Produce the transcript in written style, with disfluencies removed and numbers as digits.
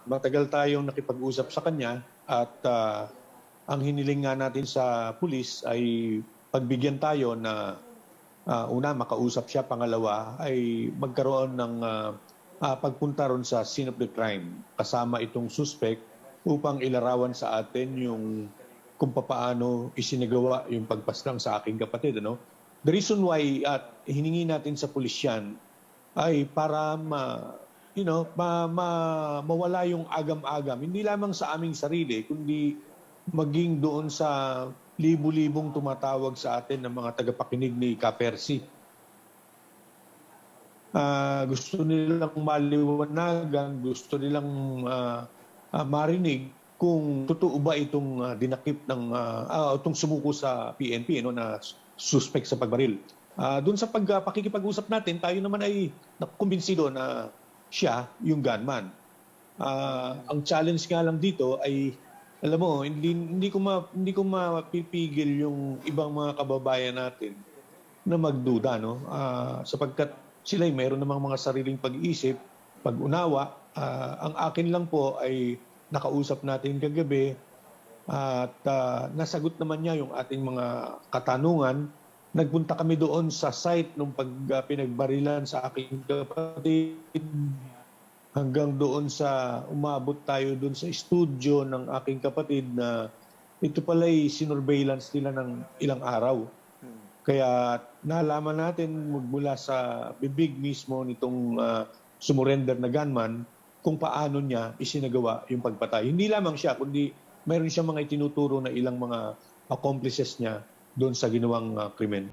Matagal tayong nakipag-usap sa kanya at ang hiniling nga natin sa pulis ay pagbigyan tayo na una, makausap siya. Pangalawa, ay magkaroon ng pagpunta ron sa scene of the crime kasama itong suspect upang ilarawan sa atin yung kung paano isinagawa yung pagpaslang sa aking kapatid. Ano? The reason why hiningi natin sa pulis yan ay para mawala yung agam-agam, hindi lamang sa aming sarili, kundi maging doon sa libu-libong tumatawag sa atin ng mga tagapakinig ni Kapersi. Gusto nilang maliwanagan, gusto nilang marinig kung totoo ba itong dinakip ng itong sumuko sa PNP na suspect sa pagbaril. Doon sa pakikipag-usap natin, tayo naman ay nakukumbinsido na siya yung gunman. Ang challenge nga lang dito ay, alam mo, hindi ko mapipigil yung ibang mga kababayan natin na magduda, no? Sapagkat sila ay mayroon namang mga sariling pag-iisip, pag-unawa. Ang akin lang po ay nakausap natin kagabi at nasagot naman niya yung ating mga katanungan. Nagpunta kami doon sa site nung pinagbarilan sa aking kapatid, hanggang doon sa umabot tayo doon sa studio ng aking kapatid na ito pala'y sinurveillance nila ng ilang araw. Kaya nalaman natin mula sa bibig mismo nitong sumurrender na gunman kung paano niya isinagawa yung pagpatay. Hindi lamang siya, kundi mayroon siyang mga itinuturo na ilang mga accomplices niya doon sa ginawang krimen.